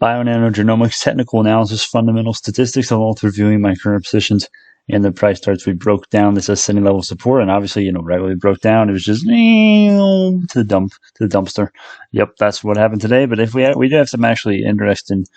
Bionanogenomics, technical analysis, fundamental statistics, along with reviewing my current positions and the price targets. We broke down this ascending level of support, and obviously, regularly broke down. It was just to the dumpster. Yep, that's what happened today. But if we do have some actually interesting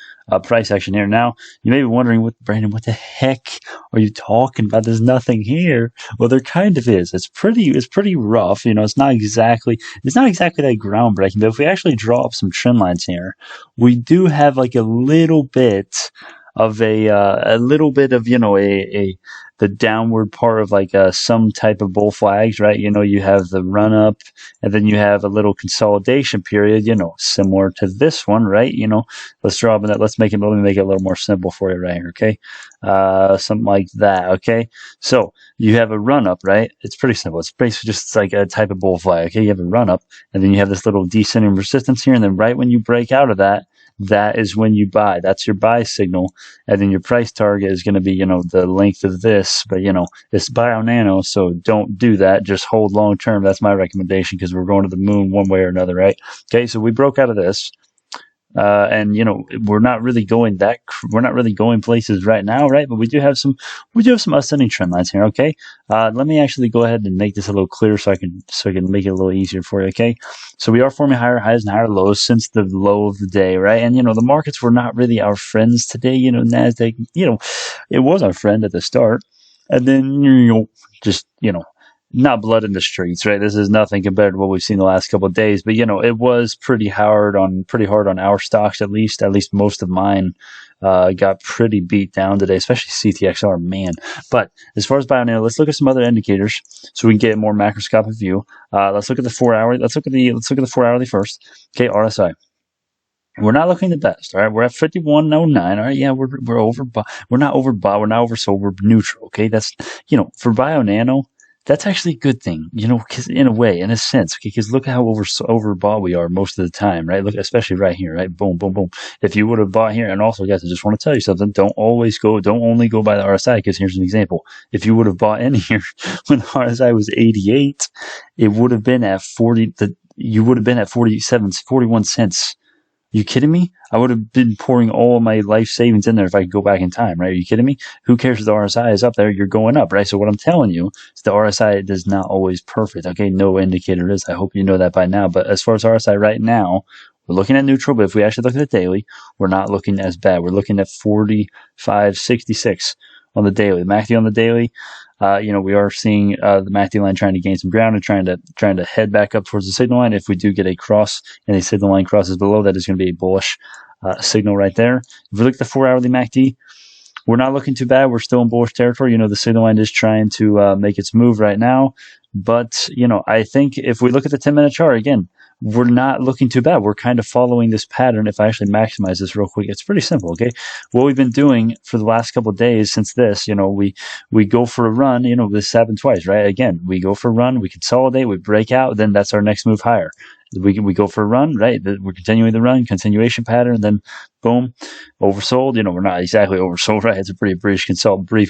price action here. Now, you may be wondering, Brandon, what the heck are you talking about? There's nothing here. Well, there kind of is. It's pretty rough. It's not exactly that groundbreaking. But if we actually draw up some trend lines here, we do have like a little bit of the downward part of like some type of bull flags, right? You have the run up, and then you have a little consolidation period, similar to this one, right? Let's draw up that. Let me make it a little more simple for you right here, okay? Something like that, okay? So you have a run up, right? It's pretty simple. It's basically just like a type of bull flag, okay? You have a run up, and then you have this little descending resistance here, and then right when you break out of that, that is when you buy. That's your buy signal. And then your price target is going to be, the length of this. But, it's BioNano, so don't do that. Just hold long term. That's my recommendation, because we're going to the moon one way or another, right? Okay, so we broke out of this. And we're not really going places right now, right? But we do have some ascending trend lines here. Okay, let me actually go ahead and make this a little clearer so I can make it a little easier for you. Okay, so we are forming higher highs and higher lows since the low of the day, right? And the markets were not really our friends today. Nasdaq, it was our friend at the start, and then just not blood in the streets, right? This is nothing compared to what we've seen the last couple of days, but it was pretty hard on our stocks. At least most of mine got pretty beat down today, especially CTXR, man. But as far as BioNano, let's look at some other indicators so we can get a more macroscopic view. Let's look at the 4-hourly. Let's look at the 4-hourly first. Okay, RSI. We're not looking the best, all right? We're at 51.09, all right? Yeah, we're overbought. We're not overbought. We're not oversold. We're neutral, okay? That's, for BioNano, that's actually a good thing, because in a sense, okay, because look how overbought we are most of the time, right? Look, especially right here, right? Boom, boom, boom. If you would have bought here, and also, guys, I just want to tell you something, don't only go by the RSI, because here's an example. If you would have bought in here when the RSI was 88, it would have been at 41 cents. You kidding me? I would have been pouring all of my life savings in there if I could go back in time, right? Are you kidding me? Who cares if the RSI is up there? You're going up, right? So what I'm telling you is the RSI is not always perfect, okay? No indicator is. I hope you know that by now. But as far as RSI right now, we're looking at neutral, but if we actually look at the daily, we're not looking as bad. We're looking at 45.66 on the daily. The MACD on the daily, we are seeing the MACD line trying to gain some ground and trying to head back up towards the signal line. If we do get a cross and the signal line crosses below, that is going to be a bullish signal right there. If we look at the 4-hourly MACD, we're not looking too bad. We're still in bullish territory. The signal line is trying to make its move right now. But, I think if we look at the 10-minute chart, again, we're not looking too bad. We're kind of following this pattern. If I actually maximize this real quick, it's pretty simple, okay? What we've been doing for the last couple of days since this, we go for a run, this happened twice, right? Again, we go for a run, we consolidate, we break out, then that's our next move higher. We go for a run, right? We're continuing the run, continuation pattern, then boom, oversold. We're not exactly oversold, right? It's a pretty brief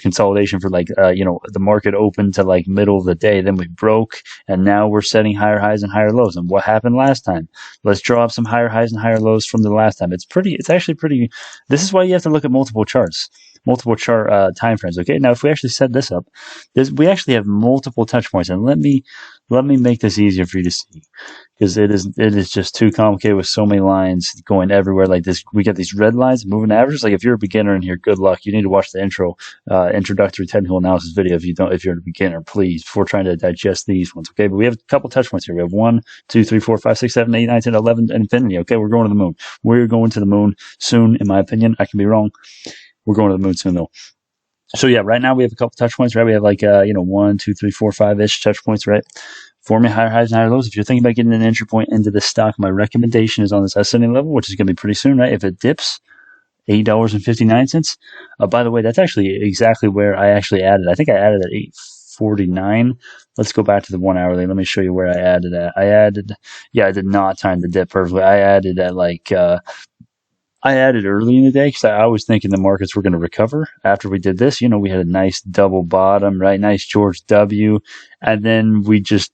consolidation for the market opened to like middle of the day. Then we broke, and now we're setting higher highs and higher lows. And what happened last time? Let's draw up some higher highs and higher lows from the last time. It's actually pretty. This is why you have to look at multiple chart time frames. Okay, now if we actually set this up, we actually have multiple touch points, and let me make this easier for you to see, because it is just too complicated with so many lines going everywhere like this. We get these red lines moving averages. Like if you're a beginner in here, good luck. You need to watch the introductory technical analysis video if you're a beginner, please, before trying to digest these ones. Okay, but we have a couple touch points here. We have 1, 2, 3, 4, 5, 6, 7, 8, 9, 10, 11, and infinity. Okay, we're going to the moon. We're going to the moon soon, in my opinion. I can be wrong. We're going to the moon soon, though. So yeah, right now we have a couple touch points, right? We have 1, 2, 3, 4, 5-ish touch points, right? Forming higher highs and higher lows. If you're thinking about getting an entry point into this stock, my recommendation is on this ascending level, which is going to be pretty soon, right? If it dips, $8.59. By the way, that's actually exactly where I actually added. I think I added at 8.49. Let's go back to the 1 hourly. Let me show you where I added at. I did not time the dip perfectly. I added at I added early in the day because I was thinking the markets were going to recover after we did this. We had a nice double bottom, right? Nice George W. And then we just,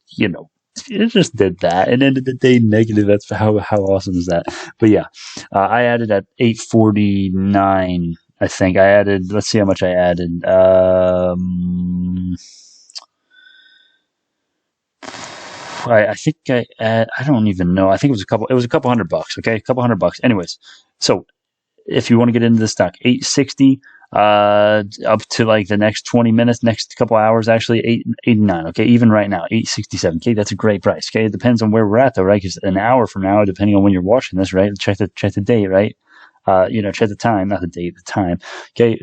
It just did that and ended the day negative. That's how awesome is that? But yeah, I added at 8:49. I think I added. Let's see how much I added. I think I don't even know. I think it was a couple. It was a couple $100. Okay, a couple $100. Anyways, so if you want to get into the stock, 860 up to like the next 20 minutes, next couple hours, actually 889. Okay, even right now, 867. Okay, that's a great price. Okay, it depends on where we're at though, right? Because an hour from now, depending on when you're watching this, right? Check the date, right? Check the time, not the date, the time. Okay,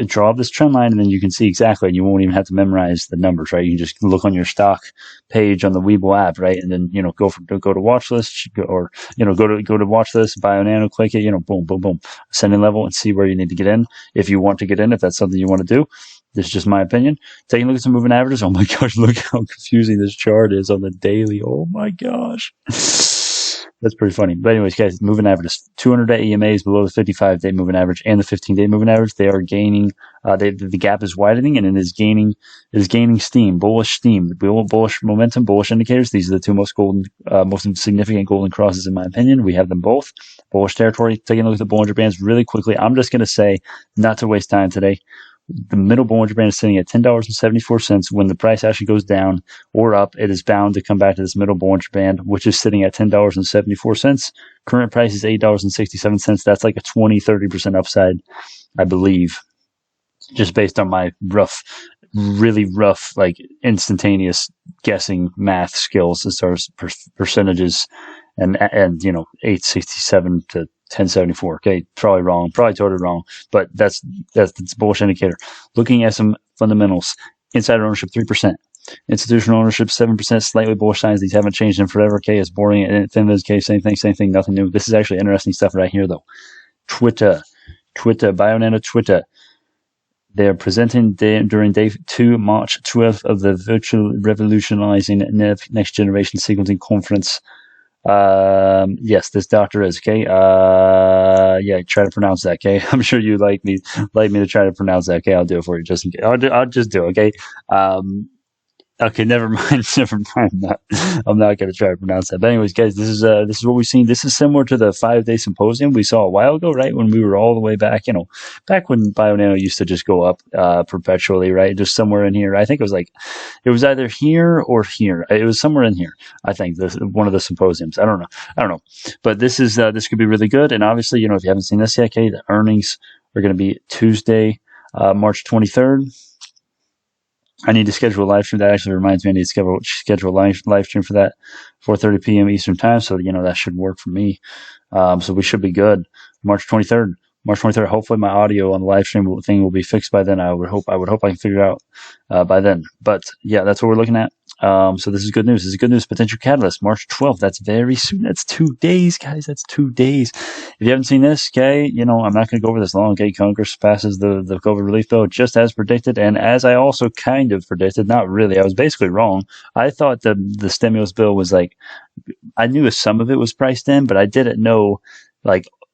draw up this trend line, and then you can see exactly. And you won't even have to memorize the numbers, right? You can just look on your stock page on the Webull app, right? And then go to watch list, or go to watch list, BioNano, click it, boom, boom, boom, ascending level, and see where you need to get in if you want to get in. If that's something you want to do. This is just my opinion. Taking a look at some moving averages. Oh my gosh, look how confusing this chart is on the daily. Oh my gosh. That's pretty funny. But anyways, guys, moving averages. 200-day EMA is below the 55-day moving average and the 15-day moving average. They are gaining. The gap is widening, and it is gaining steam, bullish steam, bullish momentum, bullish indicators. These are the two most significant golden crosses in my opinion. We have them both. Bullish territory. Taking a look at the Bollinger Bands really quickly. I'm just going to say, not to waste time today, the middle Bollinger Band is sitting at $10.74. When the price actually goes down or up, it is bound to come back to this middle Bollinger Band, which is sitting at $10.74. Current price is $8.67. That's like a 20-30% upside, I believe, just based on my really rough, like instantaneous guessing math skills as far as percentages and 867 to 1074. Okay, probably wrong, probably totally wrong, but that's a bullish indicator. Looking at some fundamentals, insider ownership 3%, institutional ownership 7%, slightly bullish signs. These haven't changed in forever. Okay, it's boring. And Finviz, okay, same thing, nothing new. This is actually interesting stuff right here though. Twitter, BioNano Twitter. They are presenting during day 2, March 12th of the Virtual Revolutionizing Next Generation Sequencing Conference. Yes, this doctor is, okay. Try to pronounce that, okay. I'm sure you like me to try to pronounce that, okay. I'll do it for you just in case. I'll just do it, okay. Okay, never mind. I'm not going to try to pronounce that. But anyways, guys, this is what we've seen. This is similar to the 5-day symposium we saw a while ago, right? When we were all the way back, back when BioNano used to just go up perpetually, right? Just somewhere in here. I think it was either here or here. It was somewhere in here. I think one of the symposiums. I don't know. But this could be really good. And obviously, if you haven't seen this yet, okay, the earnings are going to be Tuesday, March 23rd. I need to schedule a live stream. That actually reminds me I need to schedule a live stream for that, 4:30 p.m. Eastern time. So, that should work for me. So we should be good. March 23rd. Hopefully my audio on the live stream thing will be fixed by then. I would hope I can figure it out by then. But yeah, that's what we're looking at. So this is good news. Potential catalyst, March 12th. That's very soon. That's 2 days, guys. That's 2 days. If you haven't seen this, okay, I'm not going to go over this long. Okay, Congress passes the COVID relief bill just as predicted, and as I also kind of predicted. Not really. I was basically wrong. I thought the stimulus bill was I knew some of it was priced in, but I didn't know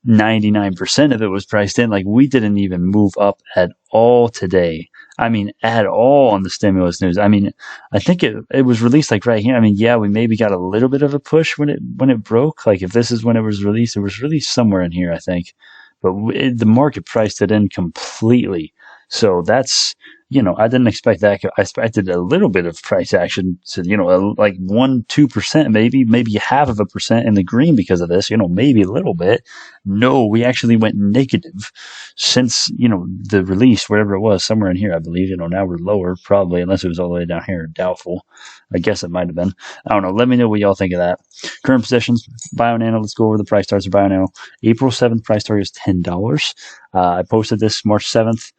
99% of it was priced in. We didn't even move up at all today. I mean, at all on the stimulus news. I mean, I think it was released right here. I mean, yeah, we maybe got a little bit of a push when it broke. If this is when it was released somewhere in here, I think. But the market priced it in completely. So that's, I didn't expect that. I expected a little bit of price action to, 1-2%, maybe half of a percent in the green because of this, maybe a little bit. No, we actually went negative since, the release, wherever it was, somewhere in here, I believe. Now we're lower, probably, unless it was all the way down here. Doubtful. I guess it might have been. I don't know. Let me know what y'all think of that. Current positions, BioNano. Let's go over the price targets of BioNano. April 7th price target is $10. I posted this March 7th.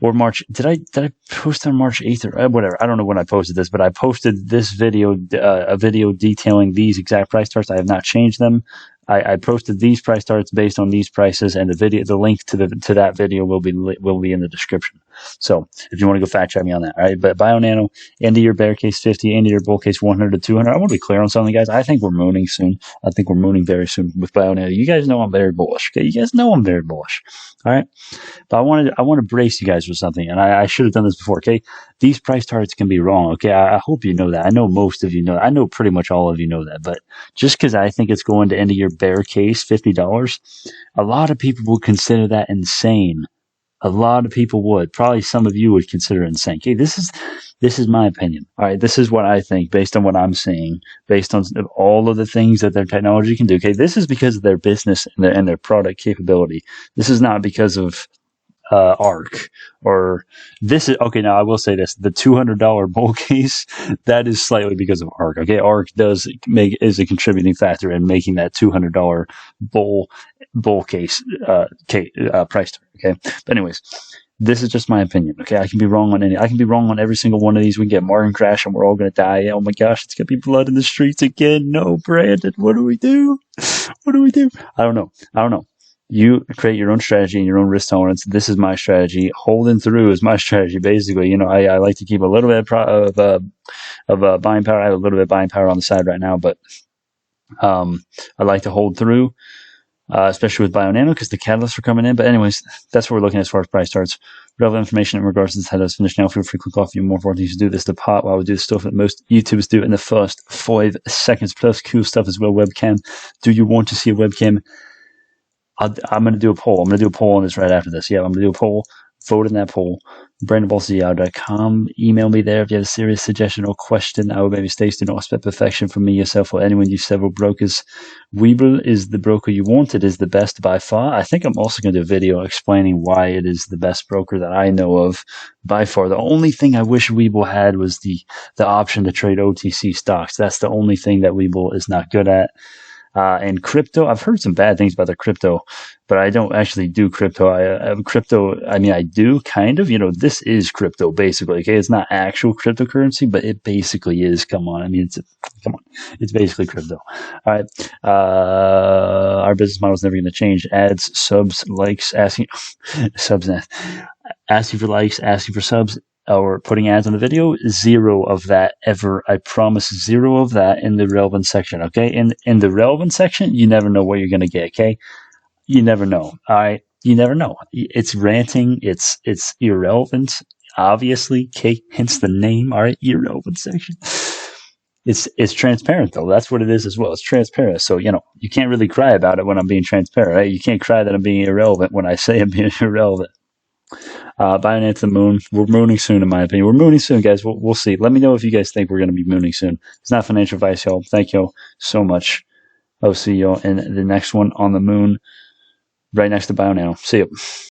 Or March, did I post on March 8th or whatever? I don't know when I posted this, but I posted this video, a video detailing these exact price charts. I have not changed them. I posted these price charts based on these prices, and the link to that video will be in the description. So if you want to go fact check me on that, all right? But BioNano, end of year bear case 50, end of year bull case 100 to 200. I want to be clear on something, guys. I think we're mooning soon. I think we're mooning very soon with BioNano. You guys know I'm very bullish. Okay, you guys know I'm very bullish. All right, but I want to brace you guys with something, and I should have done this before. Okay, these price targets can be wrong. Okay, I hope you know that. I know most of you know that. I know pretty much all of you know that. But just because I think it's going to end of your bear case $50, a lot of people would consider that insane. A lot of people would. Probably some of you would consider it insane. Okay, this is my opinion. All right, this is what I think based on what I'm seeing, based on all of the things that their technology can do. Okay, this is because of their business and their product capability. This is not because of ARC or this is okay. Now I will say this: the $200 bowl case, that is slightly because of ARC. Okay, ARC is a contributing factor in making that $200 bowl case price tag. Okay, but anyways, this is just my opinion. Okay, I can be wrong on I can be wrong on every single one of these. We can get Martin crash and we're all gonna die. Oh my gosh, it's gonna be blood in the streets again. No, Brandon, what do we do? What do we do? I don't know. You create your own strategy and your own risk tolerance. This is my strategy. Holding through is my strategy. Basically, I like to keep a little bit of buying power. I have a little bit of buying power on the side right now, but I like to hold through, especially with BioNano because the catalysts are coming in. But anyways, that's what we're looking at as far as price starts. Relevant information in regards to this head is finished now. Feel free to click off. You more important things to do this. The pot while we do the stuff that most YouTubers do in the first 5 seconds. Plus, cool stuff as well. Webcam. Do you want to see a webcam? I'm going to do a poll. I'm going to do a poll on this right after this. Yeah, I'm going to do a poll. Vote in that poll. BrandonBallsDR.com. Email me there if you have a serious suggestion or question. I will maybe states do not expect perfection from me, yourself, or anyone. Use several brokers. Webull is the broker you want. It is the best by far. I think I'm also going to do a video explaining why it is the best broker that I know of by far. The only thing I wish Webull had was the option to trade OTC stocks. That's the only thing that Webull is not good at. And crypto, I've heard some bad things about their crypto, but I don't actually do crypto. I do kind of, this is crypto basically. Okay. It's not actual cryptocurrency, but it basically is. Come on. It's basically crypto. All right. Our business model is never going to change. Ads, subs, likes, asking for likes, asking for subs, or putting ads on the video, 0 of that ever. I promise, 0 of that in the relevant section. Okay. In the relevant section, you never know what you're going to get. Okay. You never know. All right. You never know. It's ranting. It's irrelevant. Obviously. Okay. Hence the name. All right. Irrelevant section. It's transparent though. That's what it is as well. It's transparent. So, you can't really cry about it when I'm being transparent, right? You can't cry that I'm being irrelevant when I say I'm being irrelevant. Buying to the moon. We're mooning soon, in my opinion. We're mooning soon, guys. We'll see. Let me know if you guys think we're going to be mooning soon. It's not financial advice, y'all. Thank y'all so much. I'll see y'all in the next one on the moon, right next to BioNano. See you.